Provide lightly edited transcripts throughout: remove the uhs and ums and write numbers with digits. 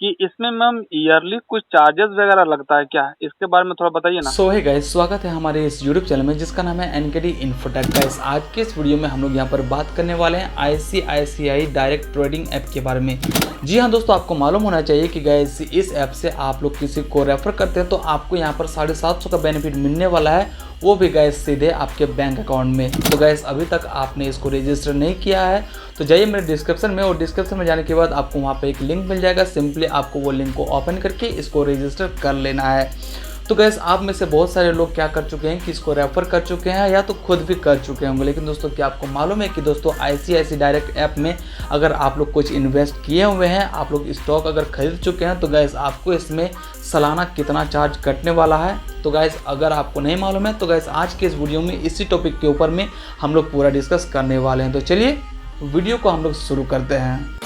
कि इसमें ma'am yearly कुछ चार्जेस वगैरह लगता है क्या? इसके बारे में थोड़ा बताइए ना। सो है गाइस, स्वागत है हमारे इस यूट्यूब चैनल में जिसका नाम है एनकेडी इन्फोटेक। गाइस आज के इस वीडियो में हम लोग यहाँ पर बात करने वाले हैं आईसीआईसीआई डायरेक्ट ट्रेडिंग ऐप के बारे में। जी हाँ दोस्तों, आपको मालूम होना चाहिए कि गाइस इस ऐप से आप लोग किसी को रेफर करते हैं तो आपको यहाँ पर 750 का बेनिफिट मिलने वाला है, वो भी गाइस सीधे आपके बैंक अकाउंट में। तो गाइस अभी तक आपने इसको रजिस्टर नहीं किया है तो जाइए मेरे डिस्क्रिप्शन में, और डिस्क्रिप्शन में जाने के बाद आपको वहाँ पे एक लिंक मिल जाएगा। सिंपली आपको वो लिंक को ओपन करके इसको रजिस्टर कर लेना है। तो गैस आप में से बहुत सारे लोग क्या कर चुके हैं कि इसको रेफर कर चुके हैं या तो खुद भी कर चुके होंगे। लेकिन दोस्तों क्या आपको मालूम है कि दोस्तों आईसीआईसीआई डायरेक्ट ऐप में अगर आप लोग कुछ इन्वेस्ट किए हुए हैं, आप लोग स्टॉक अगर खरीद चुके हैं तो गैस आपको इसमें सालाना कितना चार्ज कटने वाला है। तो गैस अगर आपको नहीं मालूम है तो गैस आज के इस वीडियो में इसी टॉपिक के ऊपर में हम लोग पूरा डिस्कस करने वाले हैं। तो चलिए वीडियो को हम लोग शुरू करते हैं।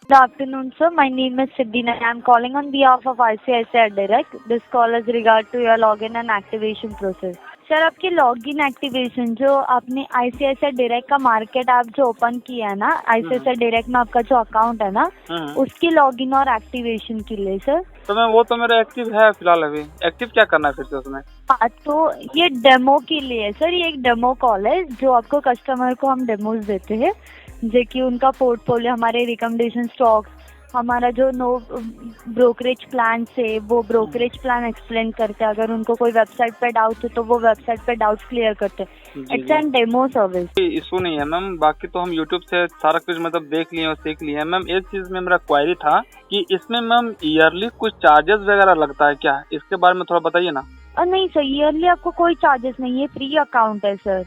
Good afternoon, sir. My name is Siddhina. I am calling on behalf of ICICI Direct. This call is regard to your login and activation process. Sir आपकी लॉगिन एक्टिवेशन जो आपने ICICI डायरेक्ट का मार्केट ऐप जो open किया है ना, ICICI direct में आपका जो अकाउंट है ना, उसकी लॉगिन और एक्टिवेशन के लिए सर। तो मैम वो तो मेरा एक्टिव है फिलहाल। अभी एक्टिव क्या करना है फिर से उसमें? हाँ, तो ये डेमो के लिए है सर। ये एक डेमो कॉल है जो आपको कस्टमर को हम डेमोज देते हैं, जो कि उनका पोर्टफोलियो, हमारे रिकमेंडेशन स्टॉक्स, हमारा जो नो ब्रोकरेज प्लान से वो ब्रोकरेज प्लान एक्सप्लेन करते हैं। अगर उनको कोई वेबसाइट पे डाउट हो तो वो वेबसाइट पे डाउट्स क्लियर करते हैं। It's an demo service. Issue नहीं है मैम, बाकी तो हम यूट्यूब से सारा कुछ मतलब देख लिए और सीख लिए हैं। मैम एक चीज में मेरा क्वेरी था कि इसमें मैम ईयरली कुछ चार्जेस वगैरह लगता है क्या? इसके बारे में थोड़ा बताइए ना। और नहीं सर, ईयरली आपको कोई चार्जेस नहीं है, फ्री अकाउंट है सर।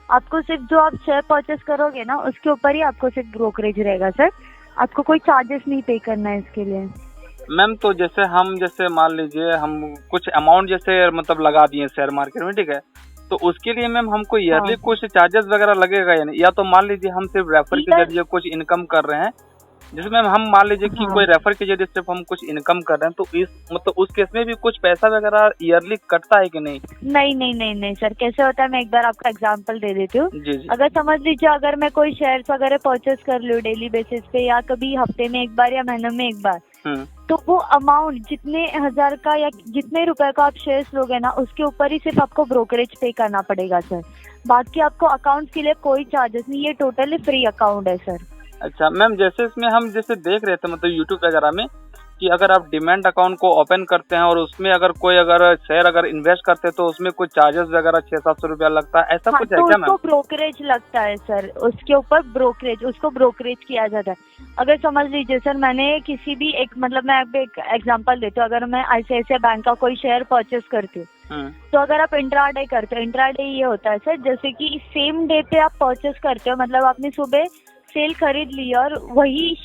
आपको सिर्फ जो आप शेयर परचेस करोगे ना उसके ऊपर ही आपको सिर्फ ब्रोकरेज रहेगा सर। आपको कोई चार्जेस नहीं पे करना है इसके लिए। मैम तो जैसे मान लीजिए हम कुछ अमाउंट जैसे मतलब लगा दिए शेयर मार्केट में, ठीक है, तो उसके लिए मैम हमको ईयरली कुछ चार्जेस वगैरह लगेगा या नहीं? या तो मान लीजिए हम सिर्फ रेफर के जरिए कुछ इनकम कर रहे हैं, जैसे मैम हम मान लीजिए कि कोई रेफर के जरिए सिर्फ हम कुछ इनकम कर रहे हैं, तो इस मतलब उस केस में भी कुछ पैसा वगैरह ईयरली कटता है कि नहीं? नहीं नहीं नहीं नहीं सर, कैसे होता है मैं एक बार आपका एग्जांपल दे देती हूँ। जी जी। अगर समझ लीजिए अगर मैं कोई शेयर्स वगैरह परचेस कर लूँ डेली बेसिस पे या कभी हफ्ते में एक बार या महीने में एक बार, तो वो अमाउंट जितने हजार का या जितने रुपए का आप शेयर्स लोगे ना उसके ऊपर ही सिर्फ आपको ब्रोकरेज पे करना पड़ेगा सर। बाकी आपको अकाउंट के लिए कोई चार्जेस नहीं, ये टोटली फ्री अकाउंट है सर। अच्छा मैम, जैसे इसमें हम जैसे देख रहे थे मतलब यूट्यूब वगैरह में कि अगर आप डिमेंट अकाउंट को ओपन करते हैं और उसमें अगर कोई शेयर अगर इन्वेस्ट करते हैं तो उसमें कुछ चार्जेस वगैरह 600-700 रुपया लगता है, ऐसा कुछ है क्या मैम? उसको ब्रोकरेज लगता है सर, उसके ऊपर ब्रोकरेज, उसको ब्रोकरेज किया जाता है। अगर समझ लीजिए सर मैंने किसी भी एक मतलब मैं एक एग्जांपल देती हूँ, अगर मैं ICICI बैंक का कोई शेयर परचेस करती हूँ तो अगर आप इंट्राडे करते हो, इंट्राडे ये होता है सर जैसे कि सेम डे पे आप परचेस करते हो, मतलब आपने सुबह सेल खरीद ली और वही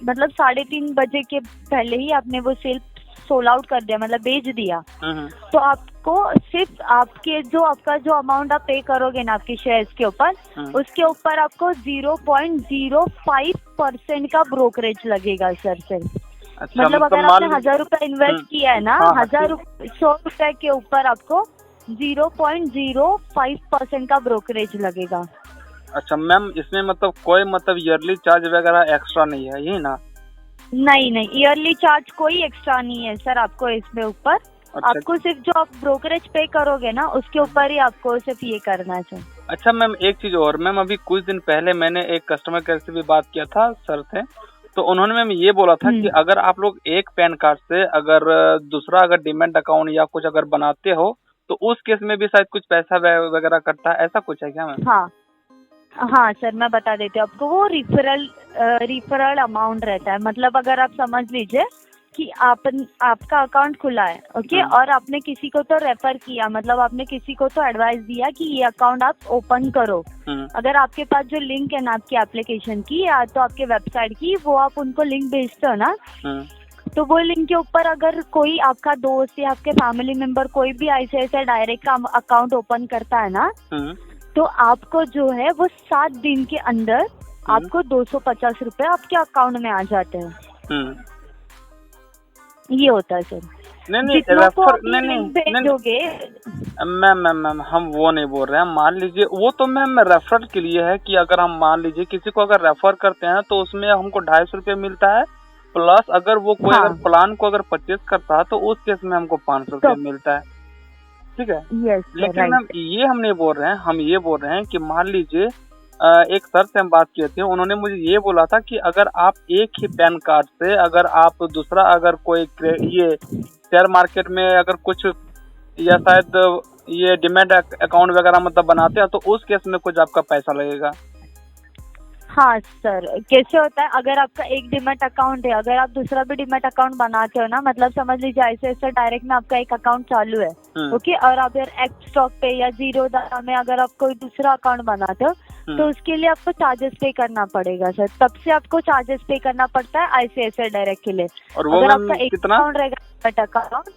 मतलब 3:30 बजे के पहले ही आपने वो सेल सोल्ड आउट कर दिया, मतलब बेच दिया, तो आपको सिर्फ आपका जो अमाउंट आप पे करोगे ना आपके शेयर्स के ऊपर, उसके ऊपर आपको 0.05% का ब्रोकरेज लगेगा सर सिर्फ। अच्छा, मतलब अगर आपने 1000 रुपए इन्वेस्ट किया है ना, 100 रुपए के ऊपर आपको 0.05% का ब्रोकरेज लगेगा। अच्छा मैम, इसमें मतलब कोई मतलब ईयरली चार्ज वगैरह एक्स्ट्रा नहीं है, यही ना? नहीं नहीं, ईयरली चार्ज कोई एक्स्ट्रा नहीं है सर आपको इसमें ऊपर। अच्छा। आपको सिर्फ जो आप ब्रोकरेज पे करोगे ना उसके ऊपर ही आपको सिर्फ ये करना है सर। अच्छा मैम, एक चीज और मैम, अभी कुछ दिन पहले मैंने एक कस्टमर केयर से भी बात किया था, सर थे, तो उन्होंने मैम ये बोला था कि अगर आप लोग एक पैन कार्ड से अगर दूसरा अगर डिमेंट अकाउंट या कुछ अगर बनाते हो तो उस केस में भी शायद कुछ पैसा वगैरह कटता है, ऐसा कुछ है क्या मैम? हाँ सर, मैं बता देती हूँ आपको। वो रिफरल अमाउंट रहता है, मतलब अगर आप समझ लीजिए कि आपका अकाउंट खुला है, ओके, और आपने किसी को तो रेफर किया, मतलब आपने किसी को तो एडवाइस दिया कि ये अकाउंट आप ओपन करो। अगर आपके पास जो लिंक है ना आपकी एप्लीकेशन की या तो आपके वेबसाइट की, वो आप उनको लिंक भेजते हो ना, तो वो लिंक के ऊपर अगर कोई आपका दोस्त या आपके फैमिली मेंबर कोई भी ICICI डायरेक्ट का अकाउंट ओपन करता है ना, तो आपको जो है वो 7 दिन के अंदर आपको 250 रुपए आपके अकाउंट में आ जाते हैं। ये होता है सर। नहीं जितनों को रेफर आप ये लिंक भेजोगे। मैम हम वो नहीं बोल रहे हैं। मान लीजिए वो तो मैम रेफर के लिए है कि अगर हम मान लीजिए किसी को अगर रेफर करते हैं तो उसमें हमको 250 रुपये मिलता है, प्लस अगर वो कोई हाँ। अगर प्लान को अगर परचेज करता है तो उस केस में हमको 500 रुपये तो मिलता है, ठीक है। यस लेकिन मैम राइट। ये हम नहीं बोल रहे हैं, हम ये बोल रहे हैं कि मान लीजिए एक सर से हम बात किए थे, उन्होंने मुझे ये बोला था कि अगर आप एक ही पैन कार्ड से अगर आप दूसरा अगर कोई ये शेयर मार्केट में अगर कुछ या शायद ये डिमैट अकाउंट वगैरह मतलब बनाते हैं तो उस केस में कुछ आपका पैसा लगेगा। हाँ सर, कैसे होता है, अगर आपका एक डीमैट अकाउंट है, अगर आप दूसरा भी डीमैट अकाउंट बनाते हो ना, मतलब समझ लीजिए ऐसे डायरेक्ट में आपका एक अकाउंट चालू है, ओके, और आप एक्स स्टॉक पे या जीरोधा में अगर आप कोई दूसरा अकाउंट बनाते हो तो उसके लिए आपको चार्जेस पे करना पड़ेगा सर। तब से आपको चार्जेस पे करना पड़ता है ICICI डायरेक्ट के लिए। और वो अगर आपका एक कितना अकाउंट रहेगा डीमैट अकाउंट,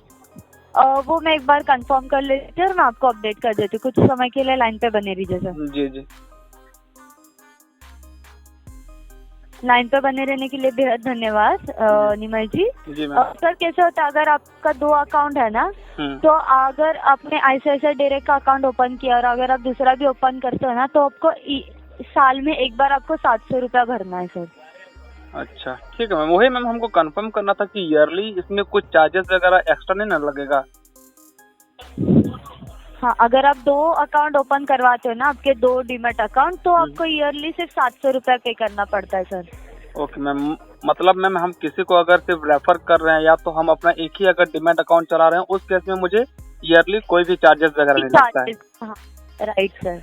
वो मैं एक बार कंफर्म कर लेती हूँ और मैं आपको अपडेट कर देती हूँ। कुछ समय के लिए लाइन पे बने रहिए सर। जी लाइन पे बने रहने के लिए बेहद धन्यवाद निमय जी। जी मैम। सर कैसे होता है, अगर आपका 2 अकाउंट है ना, तो अगर आपने ICICI डायरेक्ट का अकाउंट ओपन किया और अगर आप दूसरा भी ओपन करते हो ना, तो आपको साल में एक बार आपको 700 रुपया भरना है सर। अच्छा ठीक है मैम, वही मैम हमको कंफर्म करना था कि ईयरली इसमें कुछ चार्जेस वगैरह एक्स्ट्रा नहीं ना लगेगा। हाँ, अगर आप 2 अकाउंट ओपन करवाते हो ना, आपके 2 डीमैट अकाउंट, तो आपको ईयरली सिर्फ 700 रुपया पे करना पड़ता है सर। ओके मैम, मतलब मैम हम किसी को अगर सिर्फ रेफर कर रहे हैं या तो हम अपना एक ही अगर डीमैट अकाउंट चला रहे हैं, उस केस में मुझे ईयरली कोई भी चार्जेस वगैरह नहीं लगता है। हाँ राइट सर।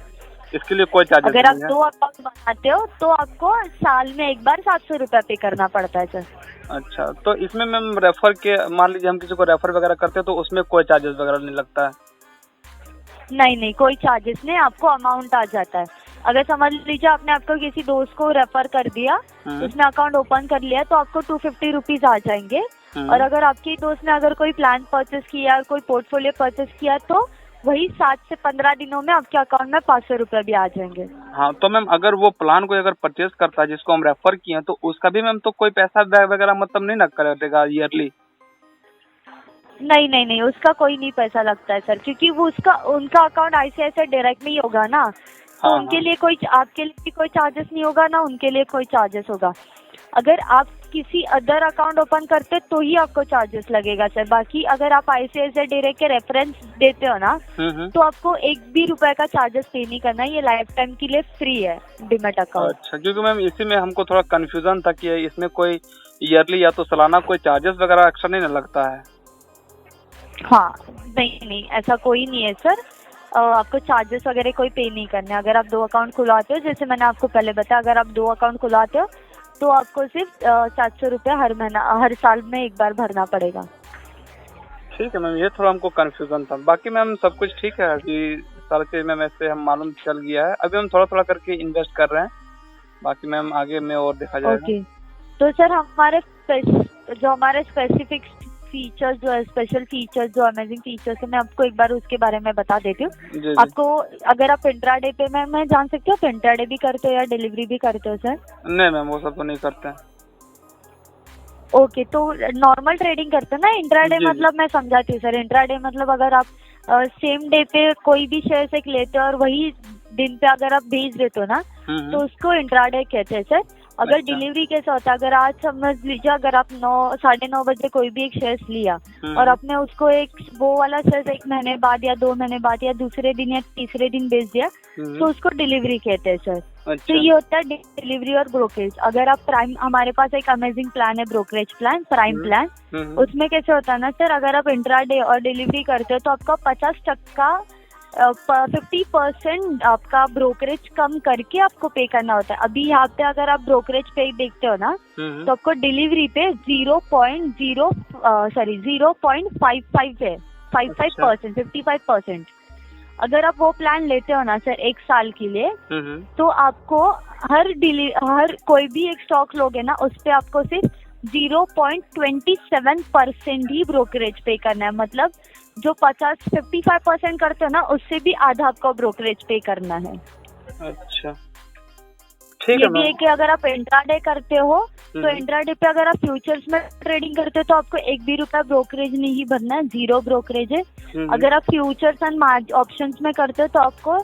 इसके लिए कोई चार्जेस अगर आप नहीं है। 2 अकाउंट बनाते हो तो आपको साल में एक बार 700 रुपया पे करना पड़ता है सर। अच्छा, तो इसमें मैम रेफर के मान लीजिए हम किसी को रेफर वगैरह करते हैं तो उसमें कोई चार्जेस वगैरह नहीं लगता है? नहीं, कोई चार्जेस नहीं, आपको अमाउंट आ जाता है। अगर समझ लीजिए आपने आपको किसी दोस्त को रेफर कर दिया, उसने अकाउंट ओपन कर लिया, तो आपको 250 रुपीज आ जाएंगे। और अगर आपके दोस्त ने अगर कोई प्लान परचेस किया, कोई पोर्टफोलियो परचेस किया, तो वही 7 से 15 दिनों में आपके अकाउंट में 500 रुपए भी आ जाएंगे। हाँ, तो मैम अगर वो प्लान कोई अगर परचेस करता है जिसको हम रेफर किए हैं, तो उसका भी मैम तो कोई पैसा वगैरह मतलब नहीं ना करेगा ईयरली? नहीं, उसका कोई नहीं पैसा लगता है सर, क्योंकि वो उनका अकाउंट ICICI डायरेक्ट में ही होगा ना, तो हाँ, उनके लिए कोई, आपके लिए भी कोई चार्जेस नहीं होगा ना, उनके लिए कोई चार्जेस होगा। अगर आप किसी अदर अकाउंट ओपन करते तो ही आपको चार्जेस लगेगा सर। बाकी अगर आप ICICI डायरेक्ट के रेफरेंस देते हो ना, तो आपको 1 भी रुपए का चार्जेस पे नहीं करना है। ये लाइफ टाइम के लिए फ्री है डीमैट अकाउंट। अच्छा, क्योंकि मैम इसी में हमको थोड़ा कंफ्यूजन था कि इसमें कोई ईयरली या तो सालाना कोई चार्जेस वगैरह एक्स्ट्रा नहीं ना लगता है। हाँ नहीं, ऐसा कोई नहीं है सर। आपको चार्जेस वगैरह कोई पे नहीं करने। अगर आप 2 अकाउंट खुलवाते हो, जैसे मैंने आपको पहले बताया, अगर आप 2 अकाउंट खुलवाते हो तो आपको सिर्फ 700 रुपया हर साल में एक बार भरना पड़ेगा। ठीक है मैम, ये थोड़ा हमको कंफ्यूजन था। बाकी मैम सब कुछ ठीक है, अभी सारी चीज मैम ऐसे हम मालूम चल गया है। अभी हम थोड़ा करके इन्वेस्ट कर रहे हैं, बाकी मैम आगे में और देखा जाएगा। ओके, तो सर हमारे स्पेसिफिक फीचर्स जो है, स्पेशल फीचर्स जो अमेजिंग फीचर्स है, मैं आपको एक बार उसके बारे में बता देती हूँ। आपको अगर आप इंट्राडे पे, मैं जान सकती हूँ आप इंट्राडे भी करते हो या डिलीवरी भी करते हो सर? नहीं मैम, वो सब तो नहीं करते हैं। ओके, तो नॉर्मल ट्रेडिंग करते हैं ना। इंट्राडे मतलब मैं समझाती हूँ सर। इंट्राडे मतलब अगर आप सेम डे पे कोई भी शेयर एक लेते हो और वही दिन पे अगर आप भेज देते हो ना, तो उसको इंट्राडे कहते हैं सर। अगर डिलीवरी कैसा होता है, अगर आज समझ लीजिए अगर आप 9-9:30 बजे कोई भी एक शेयर लिया और आपने उसको वो वाला शेयर 1 महीने बाद या 2 महीने बाद या दूसरे दिन या तीसरे दिन बेच दिया, तो उसको डिलीवरी कहते हैं सर। तो ये होता है डिलीवरी और ब्रोकरेज। अगर आप प्राइम, हमारे पास एक अमेजिंग प्लान है, ब्रोकरेज प्लान, प्राइम प्लान। उसमें कैसे होता है ना सर, अगर आप इंट्राडे और डिलीवरी करते हो तो आपका 50% आपका ब्रोकरेज कम करके आपको पे करना होता है। अभी यहाँ पे अगर आप ब्रोकरेज पे देखते हो ना, तो आपको डिलीवरी पे 0.55 है, 55%। अगर आप वो प्लान लेते हो ना सर 1 साल के लिए, तो आपको हर कोई भी एक स्टॉक लोगे ना, उस पे आपको सिर्फ 0.27% ही ब्रोकरेज पे करना है। मतलब जो 55% करते हो ना, उससे भी आधा आपको ब्रोकरेज पे करना है। अच्छा ठीक है। ये भी है कि अगर आप इंट्राडे करते हो तो इंट्राडे पे अगर आप फ्यूचर्स में ट्रेडिंग करते हो तो आपको 1 भी रुपया ब्रोकरेज नहीं भरना है, 0 ब्रोकरेज है। अगर आप फ्यूचर्स एंड ऑप्शंस में करते हो तो आपको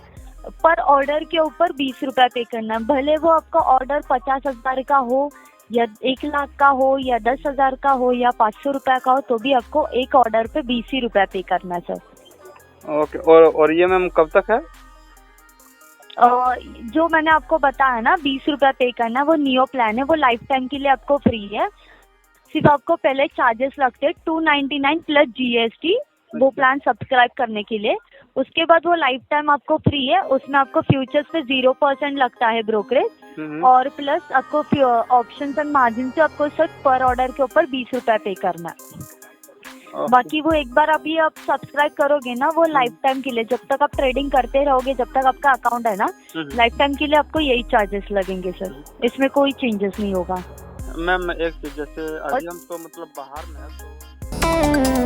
पर ऑर्डर के ऊपर 20 रुपया पे करना है। भले वो आपका ऑर्डर 50,000 का हो या 1 लाख का हो या 10,000 का हो या 500 रुपया का हो, तो भी आपको एक ऑर्डर पे 20 ही रुपया पे करना है सर। ओके, और ये मैम कब तक है? जो मैंने आपको बताया ना 20 रुपया पे करना, वो नियो प्लान है, वो लाइफ टाइम के लिए आपको फ्री है। सिर्फ आपको पहले चार्जेस लगते हैं 299 प्लस GST वो प्लान सब्सक्राइब करने के लिए। उसके बाद वो लाइफ टाइम आपको फ्री है। उसमें आपको फ्यूचर्स पे 0% लगता है ब्रोकरेज, और प्लस आपको ऑप्शन एंड मार्जिन से आपको सिर्फ पर ऑर्डर के ऊपर 20 रुपया पे करना है। बाकी वो एक बार अभी आप सब्सक्राइब करोगे ना, वो लाइफ टाइम के लिए, जब तक आप ट्रेडिंग करते रहोगे, जब तक आपका अकाउंट है ना, लाइफ टाइम के लिए आपको यही चार्जेस लगेंगे सर। इसमें कोई चेंजेस नहीं होगा। मैम एक चीज, जैसे अभी हम तो मतलब बाहर में है तो